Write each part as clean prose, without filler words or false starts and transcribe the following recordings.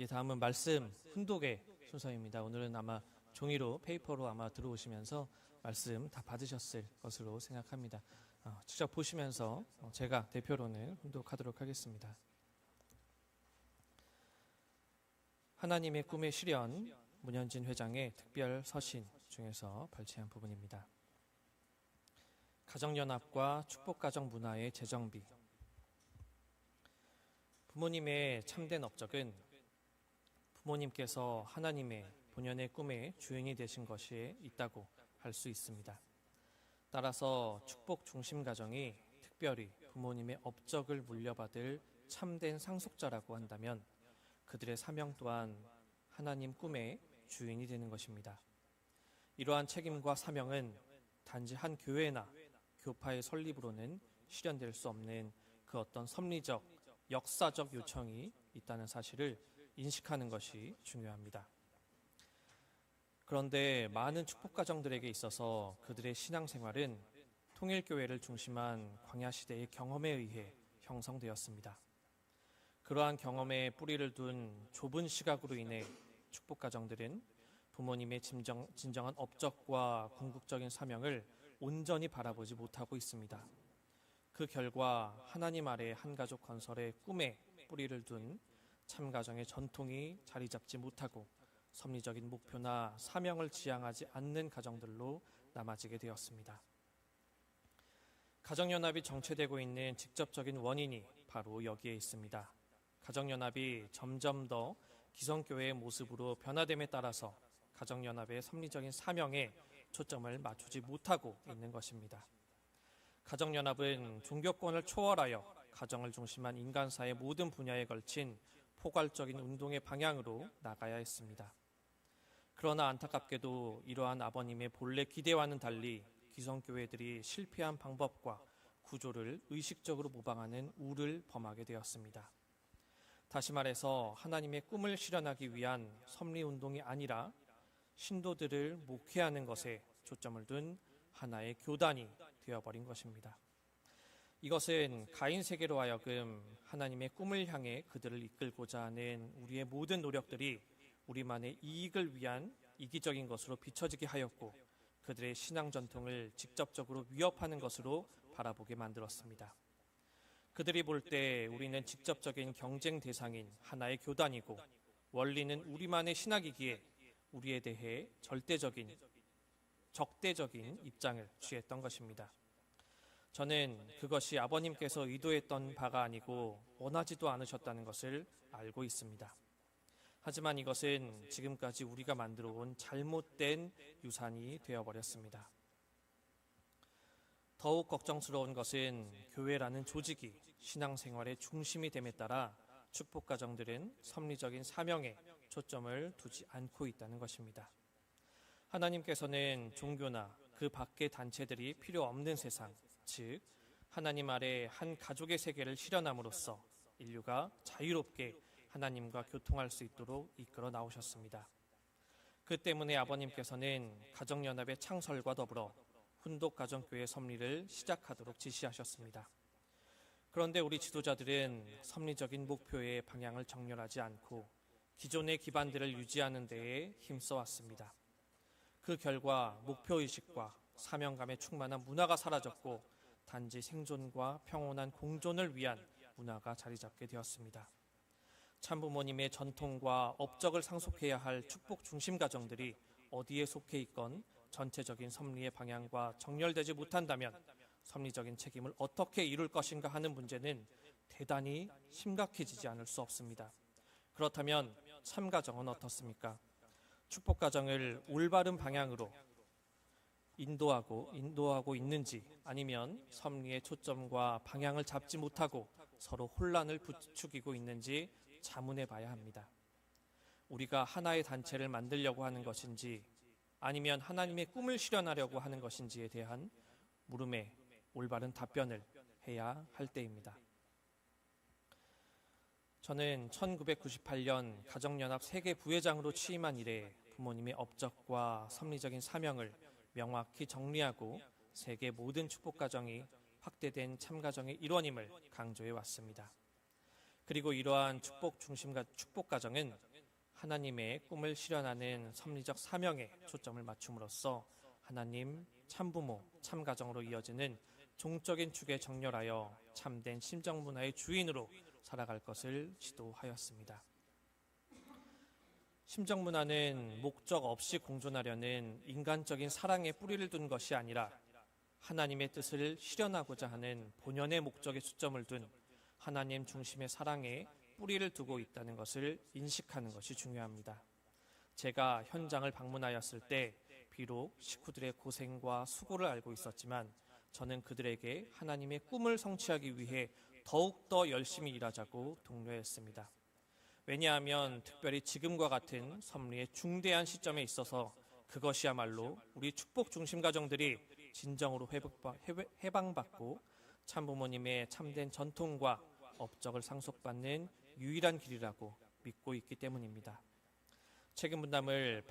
다음은 말씀 훈독의 순서입니다. 오늘은 아마 종이로 페이퍼로 아마 들어오시면서 말씀 다 받으셨을 것으로 생각합니다. 직접 보시면서 제가 대표로는 훈독하도록 하겠습니다. 하나님의 꿈의 실현, 문현진 회장의 특별 서신 중에서 발췌한 부분입니다. 가정연합과 축복가정 문화의 재정비. 부모님의 참된 업적은 부모님께서 하나님의 본연의 꿈의 주인이 되신 것이 있다고 할 수 있습니다. 따라서 축복 중심 가정이 특별히 부모님의 업적을 물려받을 참된 상속자라고 한다면 그들의 사명 또한 하나님 꿈의 주인이 되는 것입니다. 이러한 책임과 사명은 단지 한 교회나 교파의 설립으로는 실현될 수 없는 그 어떤 섭리적, 역사적 요청이 있다는 사실을 인식하는 것이 중요합니다. 그런데 많은 축복가정들에게 있어서 그들의 신앙생활은 통일교회를 중심한 광야시대의 경험에 의해 형성되었습니다. 그러한 경험에 뿌리를 둔 좁은 시각으로 인해 축복가정들은 부모님의 진정한 업적과 궁극적인 사명을 온전히 바라보지 못하고 있습니다. 그 결과 하나님 아래 한 가족 건설의 꿈에 뿌리를 둔 참가정의 전통이 자리 잡지 못하고 섭리적인 목표나 사명을 지향하지 않는 가정들로 남아지게 되었습니다. 가정연합이 정체되고 있는 직접적인 원인이 바로 여기에 있습니다. 가정연합이 점점 더 기성교회의 모습으로 변화됨에 따라서 가정연합의 섭리적인 사명에 초점을 맞추지 못하고 있는 것입니다. 가정연합은 종교권을 초월하여 가정을 중심한 인간사의 모든 분야에 걸친 포괄적인 운동의 방향으로 나가야 했습니다. 그러나 안타깝게도 이러한 아버님의 본래 기대와는 달리 기성교회들이 실패한 방법과 구조를 의식적으로 모방하는 우를 범하게 되었습니다. 다시 말해서 하나님의 꿈을 실현하기 위한 섭리운동이 아니라 신도들을 목회하는 것에 초점을 둔 하나의 교단이 되어버린 것입니다. 이것은 가인 세계로 하여금 하나님의 꿈을 향해 그들을 이끌고자 하는 우리의 모든 노력들이 우리만의 이익을 위한 이기적인 것으로 비춰지게 하였고 그들의 신앙 전통을 직접적으로 위협하는 것으로 바라보게 만들었습니다. 그들이 볼 때 우리는 직접적인 경쟁 대상인 하나의 교단이고 원리는 우리만의 신학이기에 우리에 대해 적대적인 입장을 취했던 것입니다. 저는 그것이 아버님께서 의도했던 바가 아니고 원하지도 않으셨다는 것을 알고 있습니다. 하지만 이것은 지금까지 우리가 만들어 온 잘못된 유산이 되어버렸습니다. 더욱 걱정스러운 것은 교회라는 조직이 신앙생활의 중심이 됨에 따라 축복가정들은 섭리적인 사명에 초점을 두지 않고 있다는 것입니다. 하나님께서는 종교나 그 밖의 단체들이 필요 없는 세상, 즉 하나님 아래 한 가족의 세계를 실현함으로써 인류가 자유롭게 하나님과 교통할 수 있도록 이끌어 나오셨습니다. 그 때문에 아버님께서는 가정연합의 창설과 더불어 훈독가정교회 섭리를 시작하도록 지시하셨습니다. 그런데 우리 지도자들은 섭리적인 목표의 방향을 정렬하지 않고 기존의 기반들을 유지하는 데에 힘써왔습니다. 그 결과 목표의식과 사명감에 충만한 문화가 사라졌고 단지 생존과 평온한 공존을 위한 문화가 자리 잡게 되었습니다. 참부모님의 전통과 업적을 상속해야 할 축복 중심 가정들이 어디에 속해 있건 전체적인 섭리의 방향과 정렬되지 못한다면 섭리적인 책임을 어떻게 이룰 것인가 하는 문제는 대단히 심각해지지 않을 수 없습니다. 그렇다면 참가정은 어떻습니까? 축복가정을 올바른 방향으로 인도하고 있는지 아니면 섭리의 초점과 방향을 잡지 못하고 서로 혼란을 부추기고 있는지 자문해 봐야 합니다. 우리가 하나의 단체를 만들려고 하는 것인지 아니면 하나님의 꿈을 실현하려고 하는 것인지에 대한 물음에 올바른 답변을 해야 할 때입니다. 저는 1998년 가정연합 세계 부회장으로 취임한 이래 부모님의 업적과 섭리적인 사명을 명확히 정리하고 세계 모든 축복가정이 확대된 참가정의 일원임을 강조해 왔습니다. 그리고 이러한 축복가정은 하나님의 꿈을 실현하는 섭리적 사명에 초점을 맞춤으로써 하나님, 참부모, 참가정으로 이어지는 종적인 축에 정렬하여 참된 심정문화의 주인으로 살아갈 것을 지도하였습니다. 심정문화는 목적 없이 공존하려는 인간적인 사랑에 뿌리를 둔 것이 아니라 하나님의 뜻을 실현하고자 하는 본연의 목적에 초점을 둔 하나님 중심의 사랑에 뿌리를 두고 있다는 것을 인식하는 것이 중요합니다. 제가 현장을 방문하였을 때 비록 식구들의 고생과 수고를 알고 있었지만 저는 그들에게 하나님의 꿈을 성취하기 위해 더욱더 열심히 일하자고 독려했습니다. 왜냐하면 특별히 지금과 같은 섭리의 중대한 시점에 있어서 그것이야말로 우리 축복 중심 가정들이 진정으로 해방받고 참부모님의 참된 전통과 업적을 상속받는 유일한 길이라고 믿고 있기 때문입니다. 책임 분담을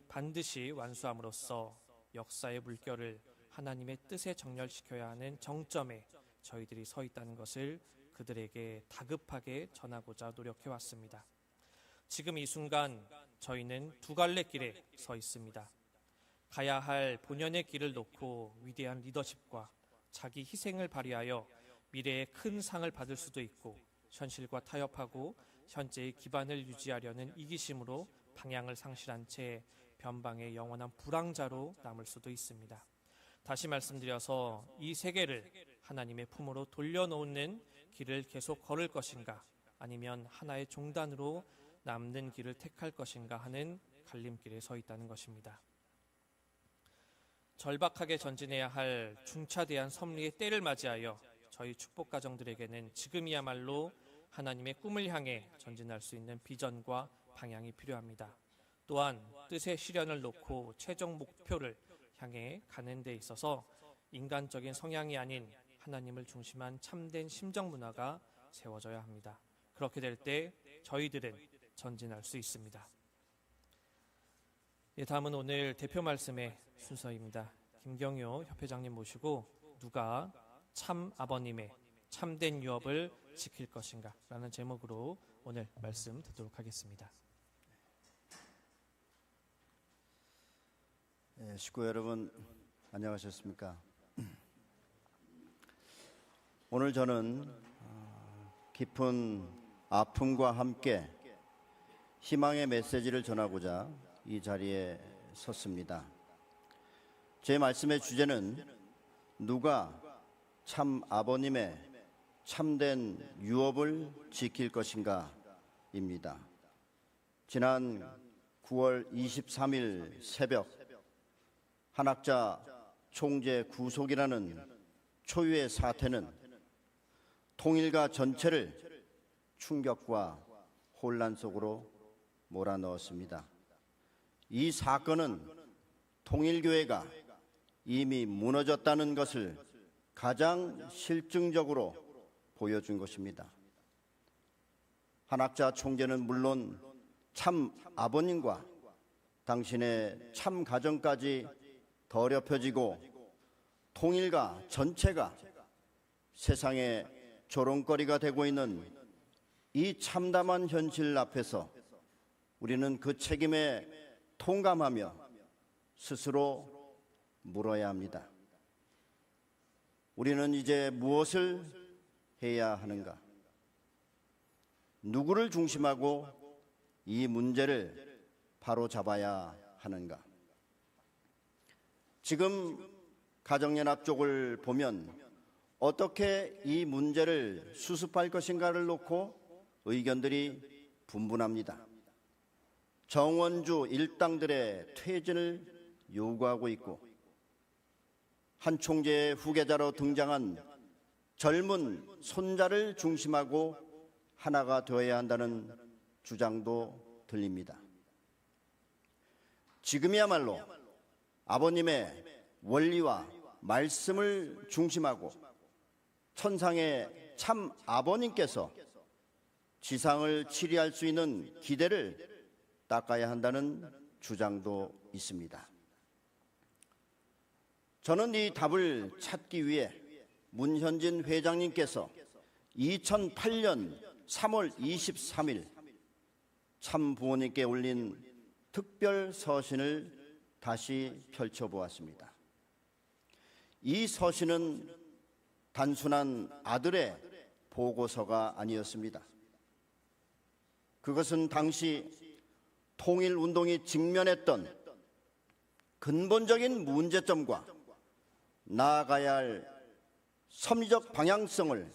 반드시 완수함으로써 역사의 물결을 하나님의 뜻에 정렬시켜야 하는 정점에 저희들이 서 있다는 것을 그들에게 다급하게 전하고자 노력해왔습니다. 지금 이 순간 저희는 두 갈래 길에 서 있습니다. 가야 할 본연의 길을 놓고 위대한 리더십과 자기 희생을 발휘하여 미래의 큰 상을 받을 수도 있고 현실과 타협하고 현재의 기반을 유지하려는 이기심으로 방향을 상실한 채 변방의 영원한 불황자로 남을 수도 있습니다. 다시 말씀드려서 이 세계를 하나님의 품으로 돌려놓는 길을 계속 걸을 것인가 아니면 하나의 종단으로 남는 길을 택할 것인가 하는 갈림길에 서 있다는 것입니다. 절박하게 전진해야 할 중차대한 섭리의 때를 맞이하여 저희 축복 가정들에게는 지금이야말로 하나님의 꿈을 향해 전진할 수 있는 비전과 방향이 필요합니다. 또한 뜻의 실현을 놓고 최종 목표를 향해 가는 데 있어서 인간적인 성향이 아닌 하나님을 중심한 참된 심정 문화가 세워져야 합니다. 그렇게 될 때 저희들은 전진할 수 있습니다. 다음은 오늘 대표 말씀의 순서입니다. 김경효 협회장님 모시고 누가 참 아버님의 참된 유업을 지킬 것인가 라는 제목으로 오늘 말씀 듣도록 하겠습니다. 식구 여러분 안녕하셨습니까? 오늘 저는 깊은 아픔과 함께 희망의 메시지를 전하고자 이 자리에 섰습니다. 제 말씀의 주제는 누가 참 아버님의 참된 유업을 지킬 것인가 입니다. 지난 9월 23일 새벽 한학자 총재 구속이라는 초유의 사태는 통일가 전체를 충격과 혼란 속으로 몰아넣었습니다. 이 사건은 통일교회가 이미 무너졌다는 것을 가장 실증적으로 보여준 것입니다. 한학자 총재는 물론 참 아버님과 당신의 참 가정까지 더럽혀지고 통일가 전체가 세상의 조롱거리가 되고 있는 이 참담한 현실 앞에서 우리는 그 책임에 통감하며 스스로 물어야 합니다. 우리는 이제 무엇을 해야 하는가? 누구를 중심하고 이 문제를 바로잡아야 하는가? 지금 가정연합 쪽을 보면 어떻게 이 문제를 수습할 것인가를 놓고 의견들이 분분합니다. 정원주 일당들의 퇴진을 요구하고 있고 한 총재의 후계자로 등장한 젊은 손자를 중심하고 하나가 되어야 한다는 주장도 들립니다. 지금이야말로 아버님의 원리와 말씀을 중심하고 천상의 참 아버님께서 지상을 치리할 수 있는 기대를 닦아야 한다는 주장도 있습니다. 저는 이 답을 찾기 위해 문현진 회장님께서 2008년 3월 23일 참 부모님께 올린 특별 서신을 다시 펼쳐보았습니다. 이 서신은 단순한 아들의 보고서가 아니었습니다. 그것은 당시 통일운동이 직면했던 근본적인 문제점과 나아가야 할 섭리적 방향성을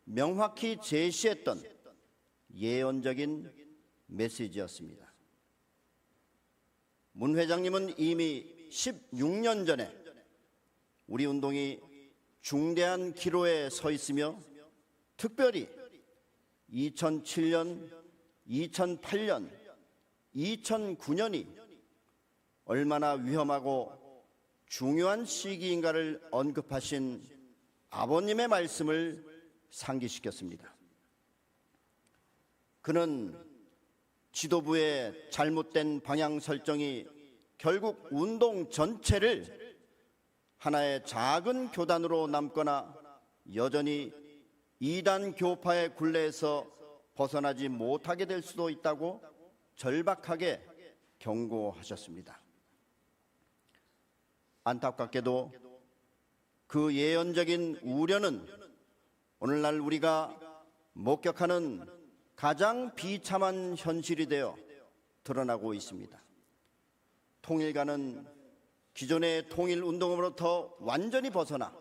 명확히 제시했던 예언적인 메시지였습니다. 문 회장님은 이미 16년 전에 우리 운동이 중대한 기로에 서 있으며 특별히 2007년, 2008년, 2009년이 얼마나 위험하고 중요한 시기인가를 언급하신 아버님의 말씀을 상기시켰습니다. 그는 지도부의 잘못된 방향 설정이 결국 운동 전체를 하나의 작은 교단으로 남거나 여전히 이단 교파의 굴레에서 벗어나지 못하게 될 수도 있다고 절박하게 경고하셨습니다. 안타깝게도 그 예언적인 우려는 오늘날 우리가 목격하는 가장 비참한 현실이 되어 드러나고 있습니다. 통일가는 기존의 통일운동으로부터 완전히 벗어나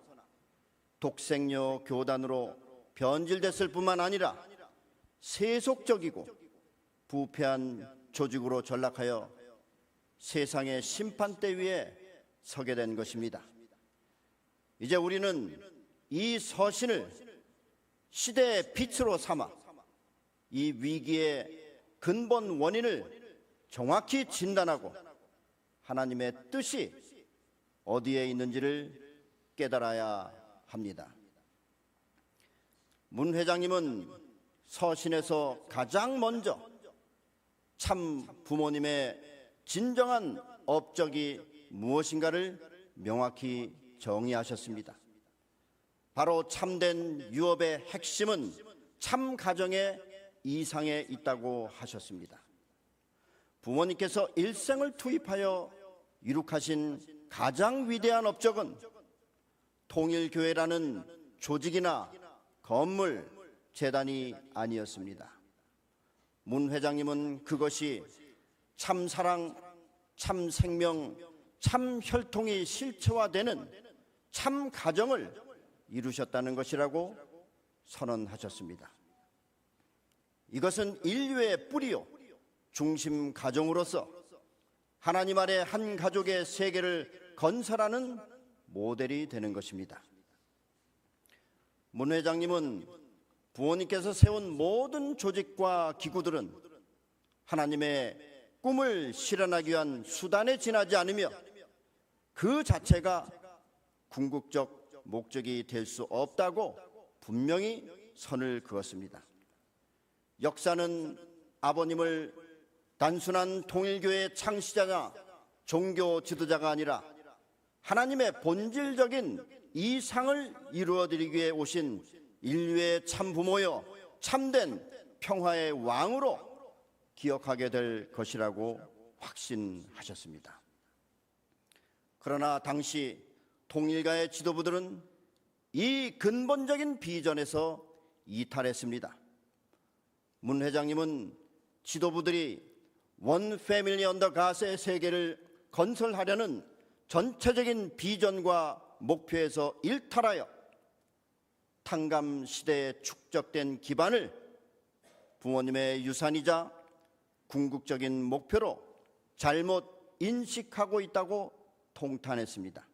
독생녀 교단으로 변질됐을 뿐만 아니라 세속적이고 부패한 조직으로 전락하여 세상의 심판대 위에 서게 된 것입니다. 이제 우리는 이 서신을 시대의 빛으로 삼아 이 위기의 근본 원인을 정확히 진단하고 하나님의 뜻이 어디에 있는지를 깨달아야 합니다. 문 회장님은 서신에서 가장 먼저 참 부모님의 진정한 업적이 무엇인가를 명확히 정의하셨습니다. 바로 참된 유업의 핵심은 참 가정의 이상에 있다고 하셨습니다. 부모님께서 일생을 투입하여 이룩하신 가장 위대한 업적은 통일교회라는 조직이나 건물, 재단이 아니었습니다. 문 회장님은 그것이 참 사랑, 참 생명, 참 혈통이 실체화되는 참 가정을 이루셨다는 것이라고 선언하셨습니다. 이것은 인류의 뿌리요 중심 가정으로서 하나님 아래 한 가족의 세계를 건설하는 모델이 되는 것입니다. 문 회장님은 부모님께서 세운 모든 조직과 기구들은 하나님의 꿈을 실현하기 위한 수단에 지나지 않으며 그 자체가 궁극적 목적이 될 수 없다고 분명히 선을 그었습니다. 역사는 아버님을 단순한 통일교회의 창시자나 종교 지도자가 아니라 하나님의 본질적인 이상을 이루어드리기 위해 오신 인류의 참부모여 참된 평화의 왕으로 기억하게 될 것이라고 확신하셨습니다. 그러나 당시 통일가의 지도부들은 이 근본적인 비전에서 이탈했습니다. 문 회장님은 지도부들이 원 패밀리 언더 가스의 세계를 건설하려는 전체적인 비전과 목표에서 일탈하여 탕감 시대에 축적된 기반을 부모님의 유산이자 궁극적인 목표로 잘못 인식하고 있다고 통탄했습니다.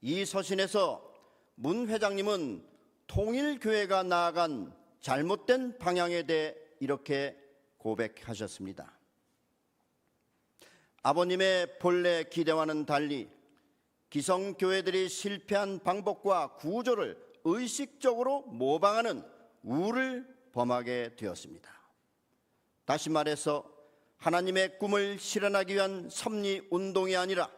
이 서신에서 문 회장님은 통일교회가 나아간 잘못된 방향에 대해 이렇게 고백하셨습니다. 아버님의 본래 기대와는 달리 기성교회들이 실패한 방법과 구조를 의식적으로 모방하는 우를 범하게 되었습니다. 다시 말해서 하나님의 꿈을 실현하기 위한 섭리운동이 아니라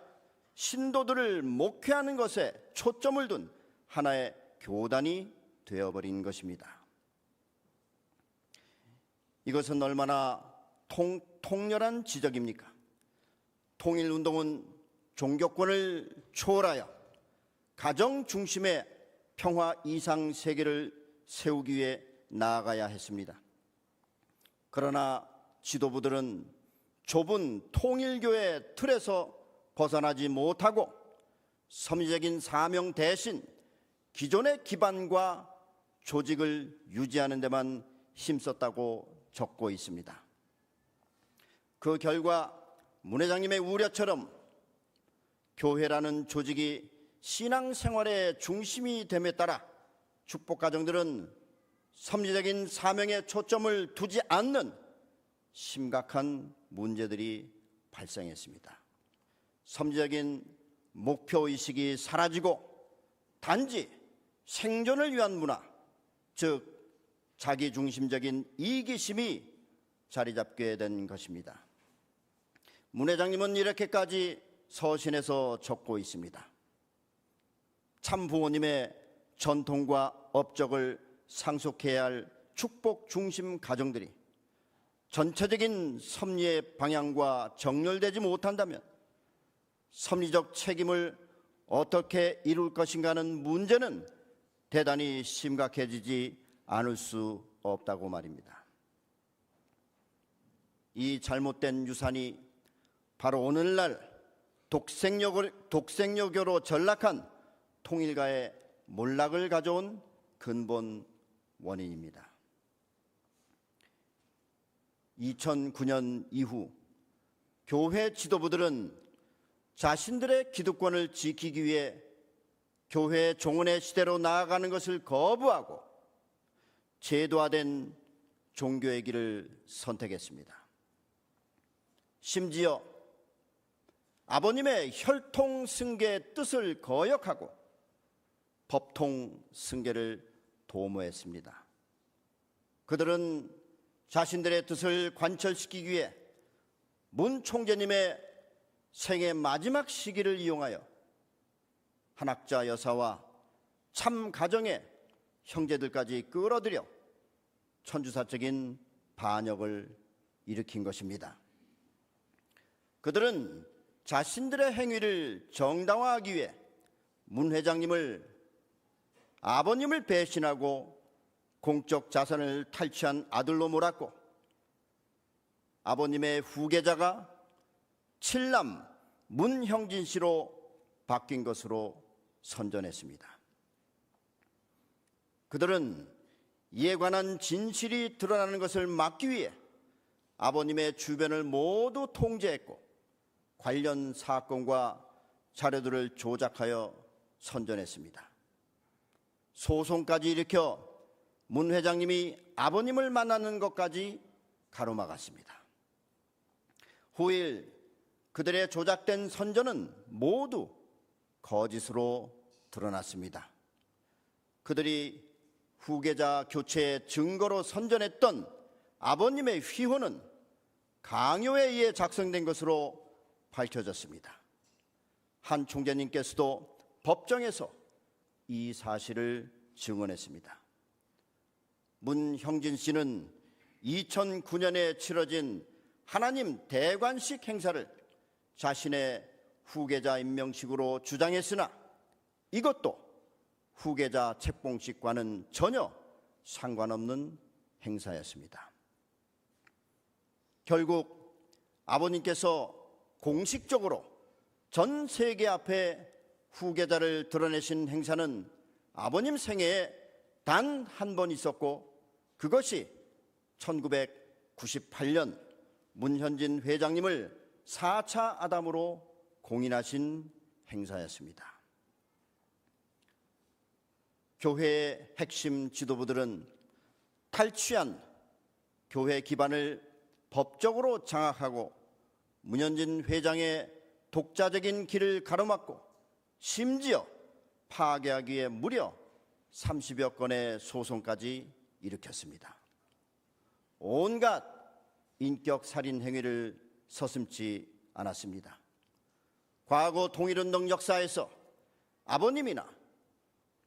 신도들을 목회하는 것에 초점을 둔 하나의 교단이 되어버린 것입니다. 이것은 얼마나 통렬한 지적입니까? 통일운동은 종교권을 초월하여 가정 중심의 평화 이상 세계를 세우기 위해 나아가야 했습니다. 그러나 지도부들은 좁은 통일교의 틀에서 벗어나지 못하고 섭리적인 사명 대신 기존의 기반과 조직을 유지하는 데만 힘썼다고 적고 있습니다. 그 결과 문 회장님의 우려처럼 교회라는 조직이 신앙생활의 중심이 됨에 따라 축복가정들은 섭리적인 사명에 초점을 두지 않는 심각한 문제들이 발생했습니다. 섭리적인 목표의식이 사라지고 단지 생존을 위한 문화, 즉 자기중심적인 이기심이 자리 잡게 된 것입니다. 문 회장님은 이렇게까지 서신에서 적고 있습니다. 참 부모님의 전통과 업적을 상속해야 할 축복 중심 가정들이 전체적인 섭리의 방향과 정렬되지 못한다면 섭리적 책임을 어떻게 이룰 것인가 하는 문제는 대단히 심각해지지 않을 수 없다고 말입니다. 이 잘못된 유산이 바로 오늘날 독생여교로 전락한 통일가의 몰락을 가져온 근본 원인입니다. 2009년 이후 교회 지도부들은 자신들의 기득권을 지키기 위해 교회 종언의 시대로 나아가는 것을 거부하고 제도화된 종교의 길을 선택했습니다. 심지어 아버님의 혈통 승계의 뜻을 거역하고 법통 승계를 도모했습니다. 그들은 자신들의 뜻을 관철시키기 위해 문 총재님의 생애 마지막 시기를 이용하여 한학자 여사와 참 가정의 형제들까지 끌어들여 천주사적인 반역을 일으킨 것입니다. 그들은 자신들의 행위를 정당화하기 위해 문 회장님을 아버님을 배신하고 공적 자산을 탈취한 아들로 몰았고 아버님의 후계자가 칠남 문형진 씨로 바뀐 것으로 선전했습니다. 그들은 이에 관한 진실이 드러나는 것을 막기 위해 아버님의 주변을 모두 통제했고 관련 사건과 자료들을 조작하여 선전했습니다. 소송까지 일으켜 문 회장님이 아버님을 만나는 것까지 가로막았습니다. 후일 그들의 조작된 선전은 모두 거짓으로 드러났습니다. 그들이 후계자 교체의 증거로 선전했던 아버님의 휘호는 강요에 의해 작성된 것으로 밝혀졌습니다. 한 총재님께서도 법정에서 이 사실을 증언했습니다. 문형진 씨는 2009년에 치러진 하나님 대관식 행사를 자신의 후계자 임명식으로 주장했으나 이것도 후계자 책봉식과는 전혀 상관없는 행사였습니다. 결국 아버님께서 공식적으로 전 세계 앞에 후계자를 드러내신 행사는 아버님 생애에 단 한 번 있었고 그것이 1998년 문현진 회장님을 4차 아담으로 공인하신 행사였습니다. 교회의 핵심 지도부들은 탈취한 교회 기반을 법적으로 장악하고 문현진 회장의 독자적인 길을 가로막고 심지어 파괴하기 위해 무려 30여 건의 소송까지 일으켰습니다. 온갖 인격 살인 행위를 서슴지 않았습니다. 과거 통일운동 역사에서 아버님이나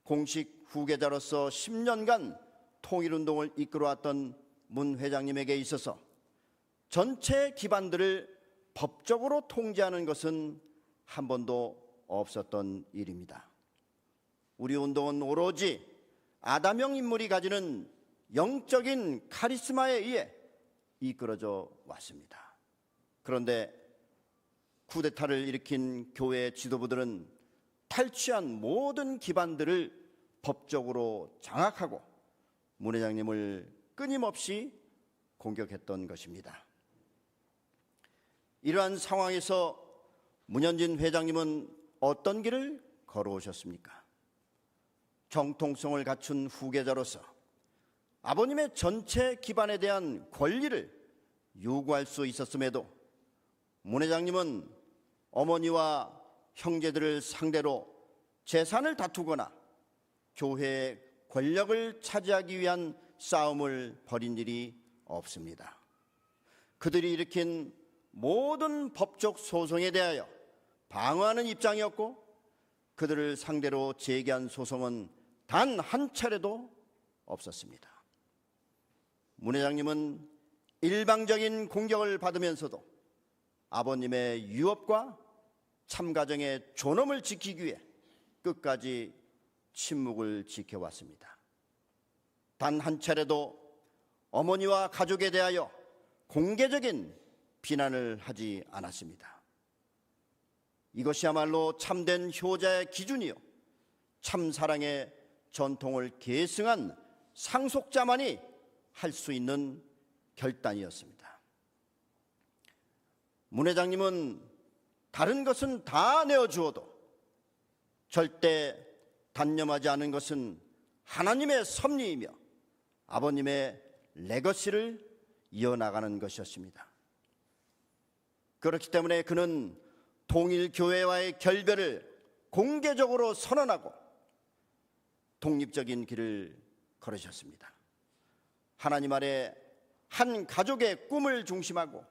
공식 후계자로서 10년간 통일운동을 이끌어왔던 문 회장님에게 있어서 전체 기반들을 법적으로 통제하는 것은 한 번도 없었던 일입니다. 우리 운동은 오로지 아담형 인물이 가지는 영적인 카리스마에 의해 이끌어져 왔습니다. 그런데 쿠데타를 일으킨 교회 지도부들은 탈취한 모든 기반들을 법적으로 장악하고 문 회장님을 끊임없이 공격했던 것입니다. 이러한 상황에서 문현진 회장님은 어떤 길을 걸어오셨습니까? 정통성을 갖춘 후계자로서 아버님의 전체 기반에 대한 권리를 요구할 수 있었음에도 문 회장님은 어머니와 형제들을 상대로 재산을 다투거나 교회의 권력을 차지하기 위한 싸움을 벌인 일이 없습니다. 그들이 일으킨 모든 법적 소송에 대하여 방어하는 입장이었고 그들을 상대로 제기한 소송은 단 한 차례도 없었습니다. 문 회장님은 일방적인 공격을 받으면서도 아버님의 유업과 참가정의 존엄을 지키기 위해 끝까지 침묵을 지켜왔습니다. 단 한 차례도 어머니와 가족에 대하여 공개적인 비난을 하지 않았습니다. 이것이야말로 참된 효자의 기준이요 참사랑의 전통을 계승한 상속자만이 할 수 있는 결단이었습니다. 문 회장님은 다른 것은 다 내어주어도 절대 단념하지 않은 것은 하나님의 섭리이며 아버님의 레거시를 이어나가는 것이었습니다. 그렇기 때문에 그는 통일교회와의 결별을 공개적으로 선언하고 독립적인 길을 걸으셨습니다. 하나님 아래 한 가족의 꿈을 중심하고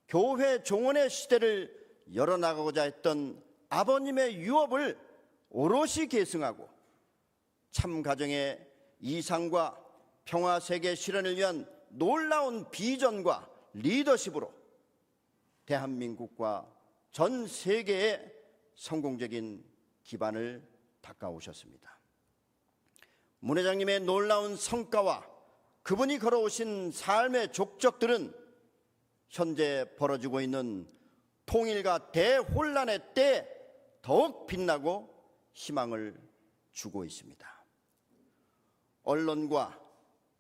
교회 종언의 시대를 열어나가고자 했던 아버님의 유업을 오롯이 계승하고 참가정의 이상과 평화세계 실현을 위한 놀라운 비전과 리더십으로 대한민국과 전 세계의 성공적인 기반을 닦아오셨습니다. 문 회장님의 놀라운 성과와 그분이 걸어오신 삶의 족적들은 현재 벌어지고 있는 통일과 대혼란의 때에 더욱 빛나고 희망을 주고 있습니다. 언론과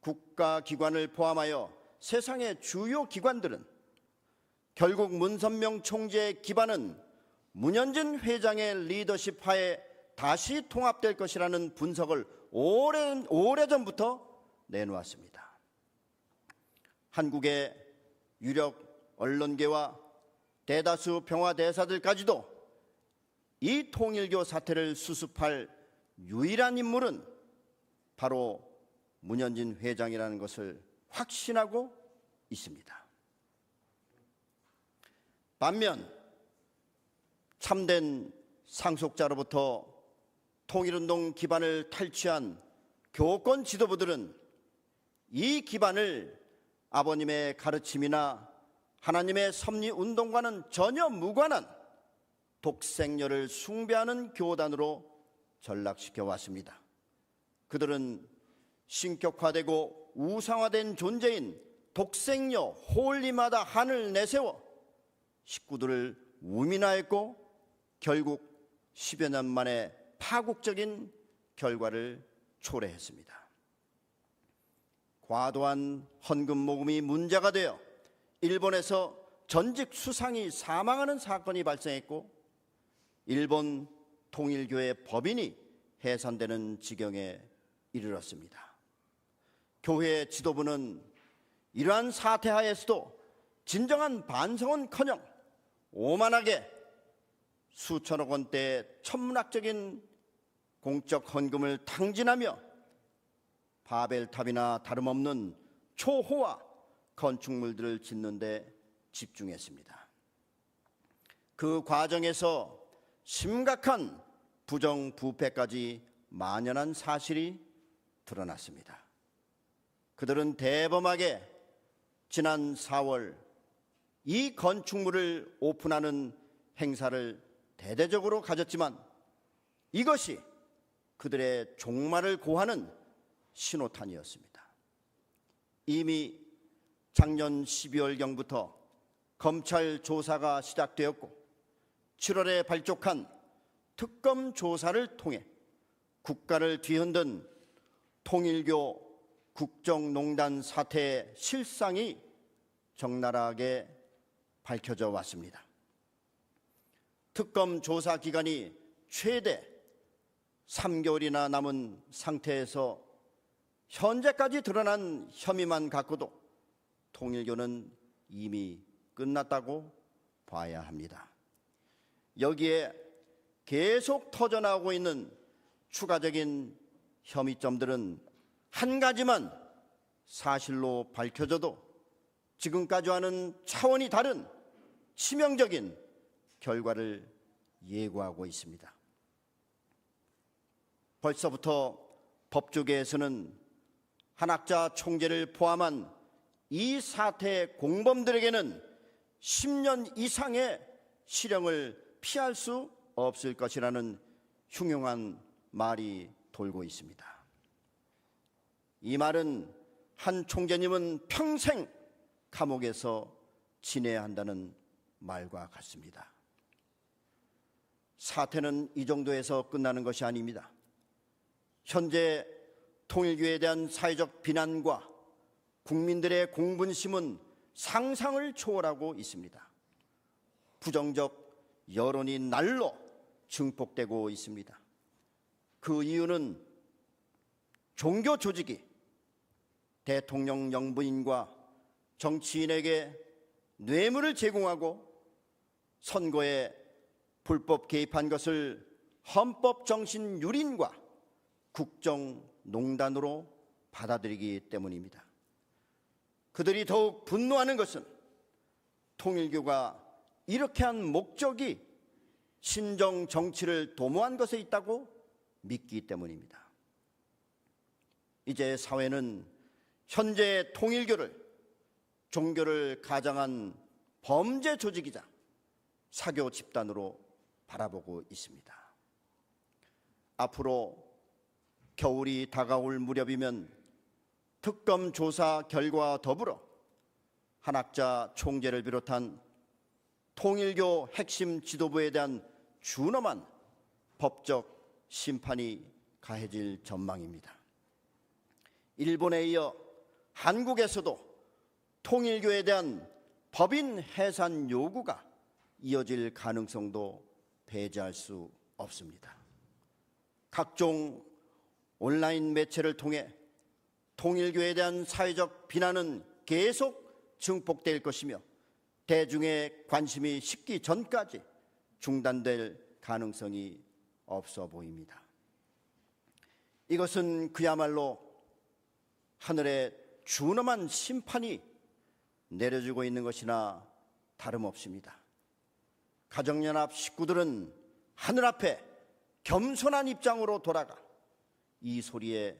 국가기관을 포함하여 세상의 주요 기관들은 결국 문선명 총재의 기반은 문현진 회장의 리더십 하에 다시 통합될 것이라는 분석을 오래전부터 내놓았습니다. 한국의 유력 언론계와 대다수 평화대사들까지도 이 통일교 사태를 수습할 유일한 인물은 바로 문현진 회장이라는 것을 확신하고 있습니다. 반면 참된 상속자로부터 통일운동 기반을 탈취한 교권 지도부들은 이 기반을 아버님의 가르침이나 하나님의 섭리운동과는 전혀 무관한 독생녀를 숭배하는 교단으로 전락시켜 왔습니다. 그들은 신격화되고 우상화된 존재인 독생녀 홀리마다 한을 내세워 식구들을 우민화했고 결국 10여 년 만에 파국적인 결과를 초래했습니다. 과도한 헌금 모금이 문제가 되어 일본에서 전직 수상이 사망하는 사건이 발생했고 일본 통일교회 법인이 해산되는 지경에 이르렀습니다. 교회 지도부는 이러한 사태 하에서도 진정한 반성은커녕 오만하게 수천억 원대의 천문학적인 공적 헌금을 탕진하며 바벨탑이나 다름없는 초호화 건축물들을 짓는 데 집중했습니다. 그 과정에서 심각한 부정부패까지 만연한 사실이 드러났습니다. 그들은 대범하게 지난 4월 이 건축물을 오픈하는 행사를 대대적으로 가졌지만 이것이 그들의 종말을 고하는 신호탄이었습니다. 이미 작년 12월경부터 검찰 조사가 시작되었고 7월에 발족한 특검 조사를 통해 국가를 뒤흔든 통일교 국정농단 사태의 실상이 적나라하게 밝혀져 왔습니다. 특검 조사 기간이 최대 3개월이나 남은 상태에서 현재까지 드러난 혐의만 갖고도 통일교는 이미 끝났다고 봐야 합니다. 여기에 계속 터져나오고 있는 추가적인 혐의점들은 한 가지만 사실로 밝혀져도 지금까지와는 차원이 다른 치명적인 결과를 예고하고 있습니다. 벌써부터 법조계에서는 한학자 총재를 포함한 이 사태의 공범들에게는 10년 이상의 실형을 피할 수 없을 것이라는 흉흉한 말이 돌고 있습니다. 이 말은 한 총재님은 평생 감옥에서 지내야 한다는 말과 같습니다. 사태는 이 정도에서 끝나는 것이 아닙니다. 현재 통일교에 대한 사회적 비난과 국민들의 공분심은 상상을 초월하고 있습니다. 부정적 여론이 날로 증폭되고 있습니다. 그 이유는 종교 조직이 대통령 영부인과 정치인에게 뇌물을 제공하고 선거에 불법 개입한 것을 헌법 정신 유린과 국정농단으로 받아들이기 때문입니다. 그들이 더욱 분노하는 것은 통일교가 이렇게 한 목적이 신정 정치를 도모한 것에 있다고 믿기 때문입니다. 이제 사회는 현재 통일교를 종교를 가장한 범죄 조직이자 사교 집단으로 바라보고 있습니다. 앞으로 겨울이 다가올 무렵이면 특검 조사 결과와 더불어 한학자 총재를 비롯한 통일교 핵심 지도부에 대한 준엄한 법적 심판이 가해질 전망입니다. 일본에 이어 한국에서도 통일교에 대한 법인 해산 요구가 이어질 가능성도 배제할 수 없습니다. 각종 온라인 매체를 통해 통일교에 대한 사회적 비난은 계속 증폭될 것이며 대중의 관심이 식기 전까지 중단될 가능성이 없어 보입니다. 이것은 그야말로 하늘의 준엄한 심판이 내려지고 있는 것이나 다름없습니다. 가정연합 식구들은 하늘 앞에 겸손한 입장으로 돌아가 이 소리에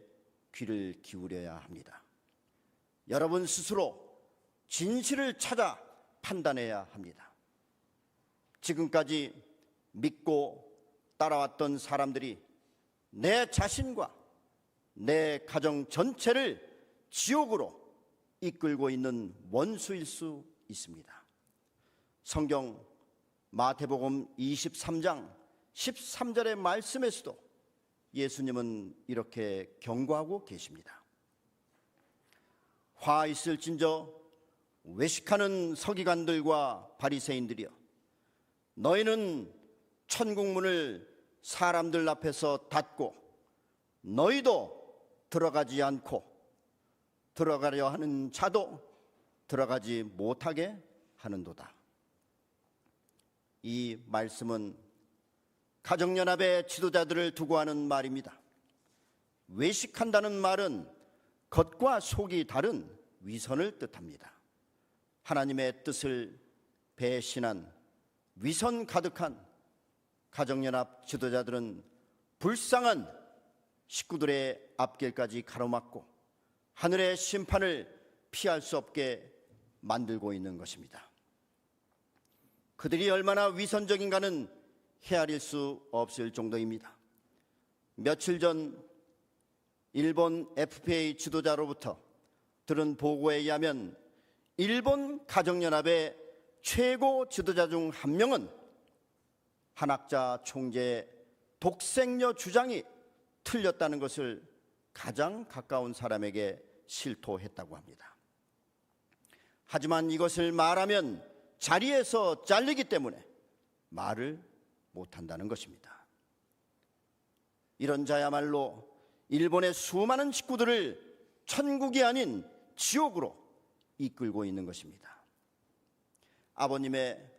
귀를 기울여야 합니다. 여러분 스스로 진실을 찾아 판단해야 합니다. 지금까지 믿고 따라왔던 사람들이 내 자신과 내 가정 전체를 지옥으로 이끌고 있는 원수일 수 있습니다. 성경 마태복음 23장 13절의 말씀에서도 예수님은 이렇게 경고하고 계십니다. 화 있을진저 외식하는 서기관들과 바리새인들이여, 너희는 천국문을 사람들 앞에서 닫고 너희도 들어가지 않고 들어가려 하는 자도 들어가지 못하게 하는도다. 이 말씀은 가정연합의 지도자들을 두고 하는 말입니다. 외식한다는 말은 겉과 속이 다른 위선을 뜻합니다. 하나님의 뜻을 배신한 위선 가득한 가정연합 지도자들은 불쌍한 식구들의 앞길까지 가로막고 하늘의 심판을 피할 수 없게 만들고 있는 것입니다. 그들이 얼마나 위선적인가는 헤아릴 수 없을 정도입니다. 며칠 전 일본 FPA 지도자로부터 들은 보고에 의하면 일본 가정연합의 최고 지도자 중 한 명은 한학자 총재의 독생녀 주장이 틀렸다는 것을 가장 가까운 사람에게 실토했다고 합니다. 하지만 이것을 말하면 자리에서 잘리기 때문에 말을 못한다는 것입니다. 이런 자야말로 일본의 수많은 식구들을 천국이 아닌 지옥으로 이끌고 있는 것입니다. 아버님의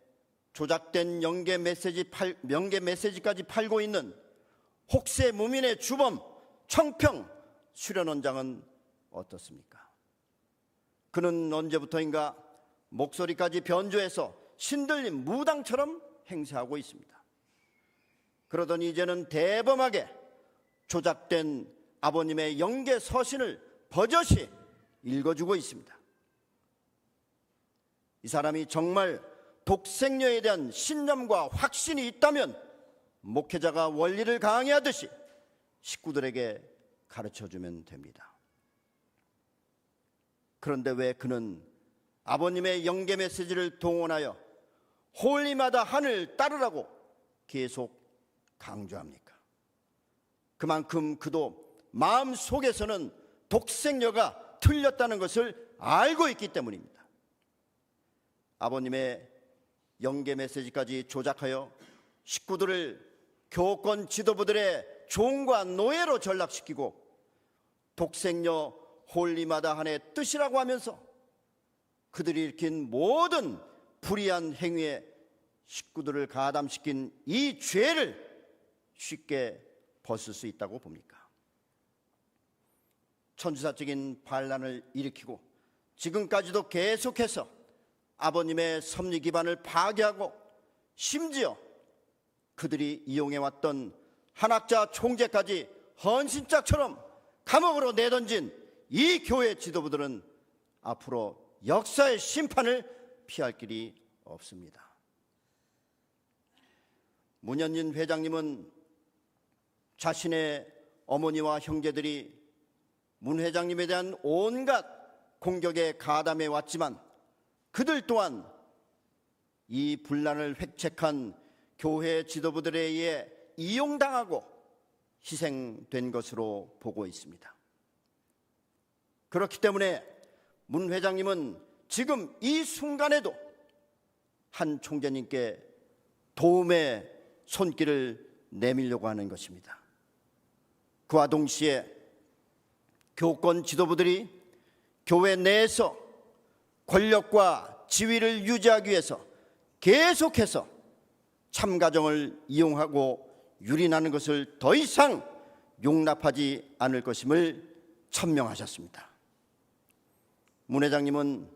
조작된 명계 메시지까지 팔고 있는 혹세 무민의 주범 청평 수련원장은 어떻습니까? 그는 언제부터인가 목소리까지 변조해서 신들린 무당처럼 행세하고 있습니다. 그러더니 이제는 대범하게 조작된 아버님의 영계 서신을 버젓이 읽어주고 있습니다. 이 사람이 정말 독생녀에 대한 신념과 확신이 있다면 목회자가 원리를 강의하듯이 식구들에게 가르쳐주면 됩니다. 그런데 왜 그는 아버님의 영계 메시지를 동원하여 홀리마다 하늘 따르라고 계속 강조합니까? 그만큼 그도 마음속에서는 독생녀가 틀렸다는 것을 알고 있기 때문입니다. 아버님의 영계 메시지까지 조작하여 식구들을 교권 지도부들의 종과 노예로 전락시키고 독생녀 홀리마다 한의 뜻이라고 하면서 그들이 일으킨 모든 불의한 행위에 식구들을 가담시킨 이 죄를 쉽게 벗을 수 있다고 봅니까? 천주사적인 반란을 일으키고 지금까지도 계속해서 아버님의 섭리 기반을 파괴하고 심지어 그들이 이용해왔던 한학자 총재까지 헌신짝처럼 감옥으로 내던진 이 교회 지도부들은 앞으로 역사의 심판을 피할 길이 없습니다. 문현진 회장님은 자신의 어머니와 형제들이 문 회장님에 대한 온갖 공격에 가담해 왔지만 그들 또한 이 분란을 획책한 교회 지도부들에 의해 이용당하고 희생된 것으로 보고 있습니다. 그렇기 때문에 문 회장님은 지금 이 순간에도 한 총재님께 도움의 손길을 내밀려고 하는 것입니다. 그와 동시에 교권 지도부들이 교회 내에서 권력과 지위를 유지하기 위해서 계속해서 참가정을 이용하고 유린하는 것을 더 이상 용납하지 않을 것임을 천명하셨습니다. 문 회장님은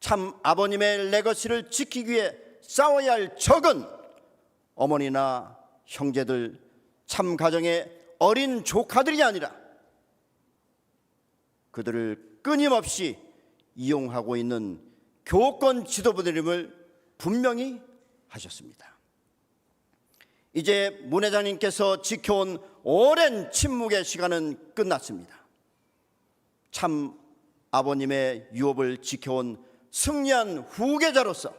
참 아버님의 레거시를 지키기 위해 싸워야 할 적은 어머니나 형제들, 참 가정의 어린 조카들이 아니라 그들을 끊임없이 이용하고 있는 교권 지도부들임을 분명히 하셨습니다. 이제 문 회장님께서 지켜온 오랜 침묵의 시간은 끝났습니다. 참 아버님의 유업을 지켜온 승리한 후계자로서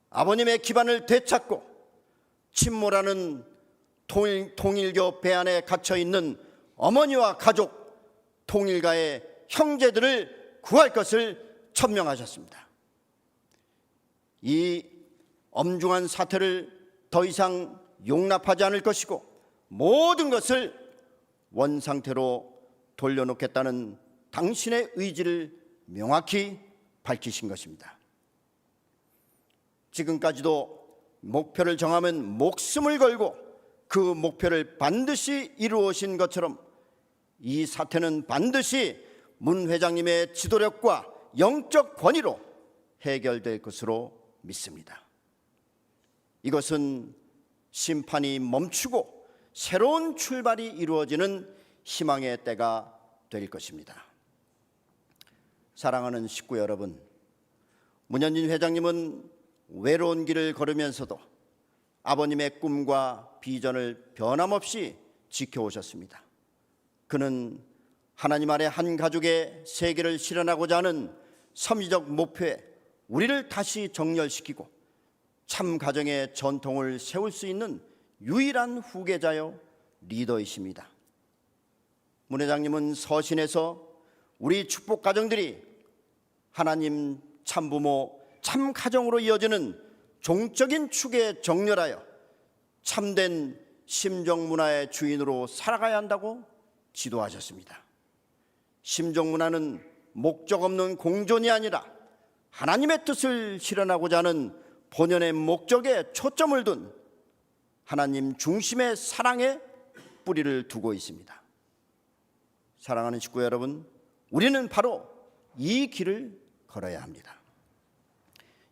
아버님의 기반을 되찾고 침몰하는 통일교 배안에 갇혀있는 어머니와 가족, 통일가의 형제들을 구할 것을 천명하셨습니다. 이 엄중한 사태를 더 이상 용납하지 않을 것이고 모든 것을 원상태로 돌려놓겠다는 당신의 의지를 명확히 밝히신 것입니다. 지금까지도 목표를 정하면 목숨을 걸고 그 목표를 반드시 이루어오신 것처럼 이 사태는 반드시 문 회장님의 지도력과 영적 권위로 해결될 것으로 믿습니다. 이것은 심판이 멈추고 새로운 출발이 이루어지는 희망의 때가 될 것입니다. 사랑하는 식구 여러분, 문현진 회장님은 외로운 길을 걸으면서도 아버님의 꿈과 비전을 변함없이 지켜오셨습니다. 그는 하나님 아래 한 가족의 세계를 실현하고자 하는 섭리적 목표에 우리를 다시 정렬시키고 참 가정의 전통을 세울 수 있는 유일한 후계자요 리더이십니다. 문 회장님은 서신에서 우리 축복 가정들이 하나님 참부모 참가정으로 이어지는 종적인 축에 정렬하여 참된 심정문화의 주인으로 살아가야 한다고 지도하셨습니다. 심정문화는 목적 없는 공존이 아니라 하나님의 뜻을 실현하고자 하는 본연의 목적에 초점을 둔 하나님 중심의 사랑에 뿌리를 두고 있습니다. 사랑하는 식구 여러분, 우리는 바로 이 길을 걸어야 합니다.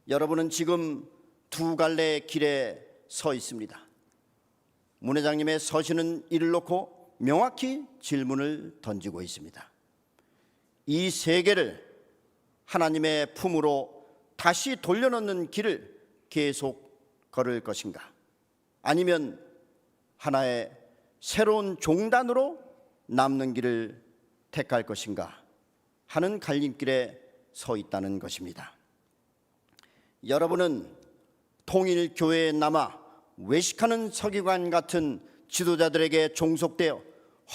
여러분은 지금 두 갈래의 길에 서 있습니다. 문 회장님의 서신은 이를 놓고 명확히 질문을 던지고 있습니다. 이 세계를 하나님의 품으로 다시 돌려놓는 길을 계속 걸을 것인가? 아니면 하나의 새로운 종단으로 남는 길을 택할 것인가 하는 갈림길에 서 있다는 것입니다. 여러분은 통일교회에 남아 외식하는 서기관 같은 지도자들에게 종속되어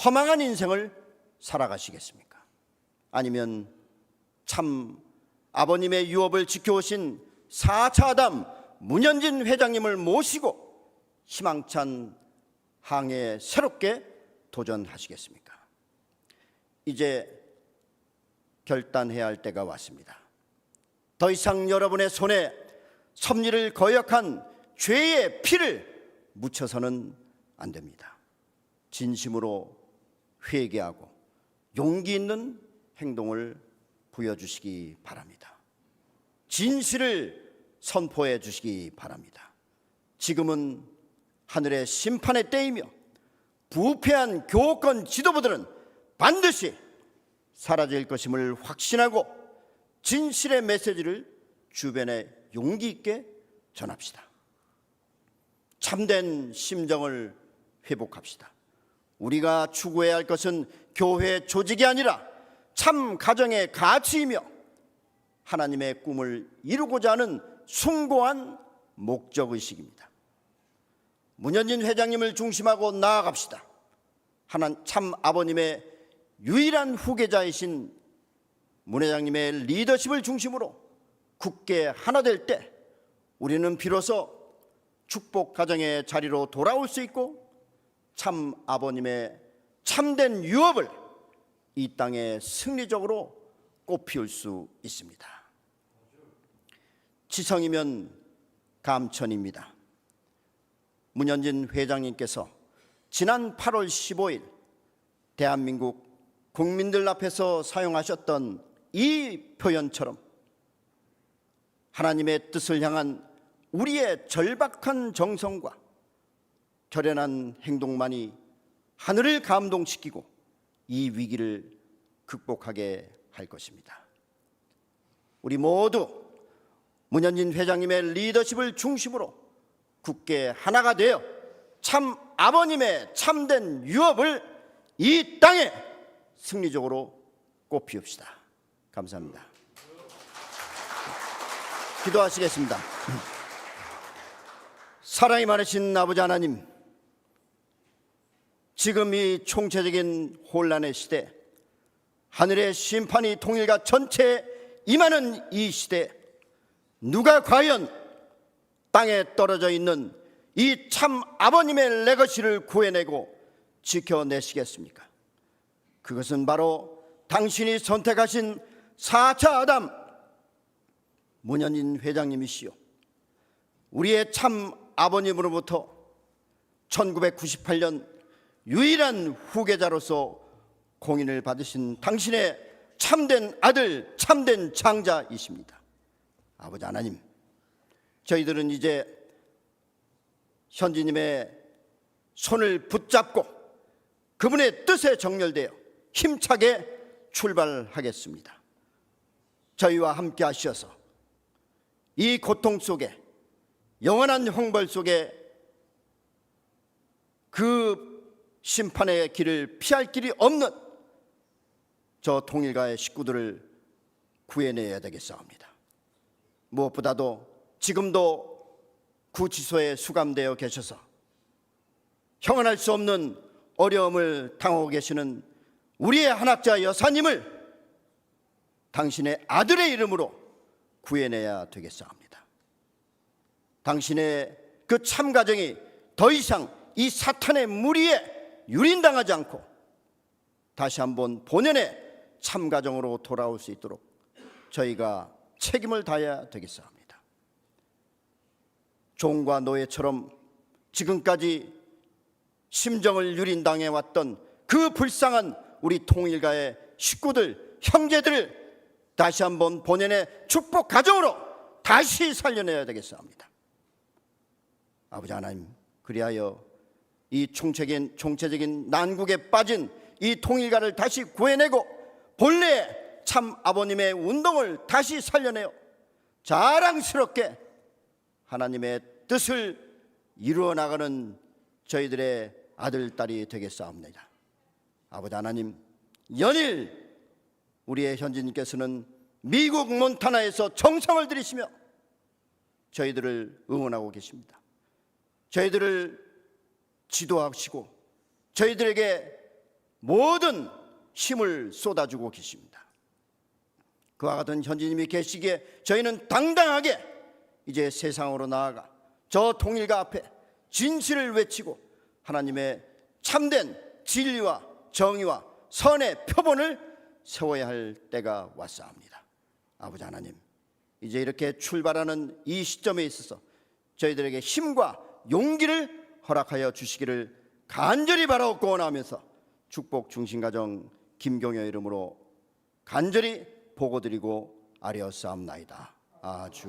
허망한 인생을 살아가시겠습니까? 아니면 참 아버님의 유업을 지켜오신 4차 아담 문현진 회장님을 모시고 희망찬 항해에 새롭게 도전하시겠습니까? 이제 결단해야 할 때가 왔습니다. 더 이상 여러분의 손에 섭리를 거역한 죄의 피를 묻혀서는 안 됩니다. 진심으로 회개하고 용기 있는 행동을 보여주시기 바랍니다. 진실을 선포해 주시기 바랍니다. 지금은 하늘의 심판의 때이며 부패한 교권 지도부들은 반드시 사라질 것임을 확신하고 진실의 메시지를 주변에 용기 있게 전합시다. 참된 심정을 회복합시다. 우리가 추구해야 할 것은 교회 조직이 아니라 참 가정의 가치이며 하나님의 꿈을 이루고자 하는 숭고한 목적의식입니다. 문현진 회장님을 중심하고 나아갑시다. 참 아버님의 유일한 후계자이신 문 회장님의 리더십을 중심으로 굳게 하나 될 때 우리는 비로소 축복 가정의 자리로 돌아올 수 있고 참 아버님의 참된 유업을 이 땅에 승리적으로 꽃피울 수 있습니다. 지성이면 감천입니다. 문현진 회장님께서 지난 8월 15일 대한민국 국민들 앞에서 사용하셨던 이 표현처럼 하나님의 뜻을 향한 우리의 절박한 정성과 결연한 행동만이 하늘을 감동시키고 이 위기를 극복하게 할 것입니다. 우리 모두 문현진 회장님의 리더십을 중심으로 굳게 하나가 되어 참 아버님의 참된 유업을 이 땅에 승리적으로 꽃피웁시다. 감사합니다. 기도하시겠습니다. 사랑이 많으신 아버지 하나님, 지금 이 총체적인 혼란의 시대, 하늘의 심판이 통일가 전체에 임하는 이 시대, 누가 과연 땅에 떨어져 있는 이 참 아버님의 레거시를 구해내고 지켜내시겠습니까? 그것은 바로 당신이 선택하신 4차 아담 문현진 회장님이시요, 우리의 참 아버님으로부터 1998년 유일한 후계자로서 공인을 받으신 당신의 참된 아들, 참된 장자이십니다. 아버지 하나님, 저희들은 이제 현지님의 손을 붙잡고 그분의 뜻에 정렬되어 힘차게 출발하겠습니다. 저희와 함께 하셔서 이 고통 속에, 영원한 형벌 속에 그 심판의 길을 피할 길이 없는 저 통일가의 식구들을 구해내야 되겠사옵니다. 무엇보다도 지금도 구치소에 수감되어 계셔서 형언할 수 없는 어려움을 당하고 계시는 우리의 한학자 여사님을 당신의 아들의 이름으로 구해내야 되겠사옵니다. 당신의 그 참가정이 더 이상 이 사탄의 무리에 유린당하지 않고 다시 한번 본연의 참가정으로 돌아올 수 있도록 저희가 책임을 다해야 되겠사옵니다. 종과 노예처럼 지금까지 심정을 유린당해 왔던 그 불쌍한 우리 통일가의 식구들, 형제들을 다시 한번 본연의 축복 가정으로 다시 살려내야 되겠사옵니다. 아버지 하나님, 그리하여 이 총체적인 난국에 빠진 이 통일가를 다시 구해내고 본래의 참 아버님의 운동을 다시 살려내어 자랑스럽게 하나님의 뜻을 이루어 나가는 저희들의 아들, 딸이 되겠사옵니다. 아버지 하나님, 연일 우리의 현지님께서는 미국 몬타나에서 정성을 들이시며 저희들을 응원하고 계십니다. 저희들을 지도하시고 저희들에게 모든 힘을 쏟아주고 계십니다. 그와 같은 현지님이 계시기에 저희는 당당하게 이제 세상으로 나아가 저 통일가 앞에 진실을 외치고 하나님의 참된 진리와 정의와 선의 표본을 세워야 할 때가 왔사옵니다. 아버지 하나님, 이제 이렇게 출발하는 이 시점에 있어서 저희들에게 힘과 용기를 허락하여 주시기를 간절히 바라옵고 원하면서 축복 중심가정 김경효 이름으로 간절히 보고드리고 아뢰었사옵나이다. 아주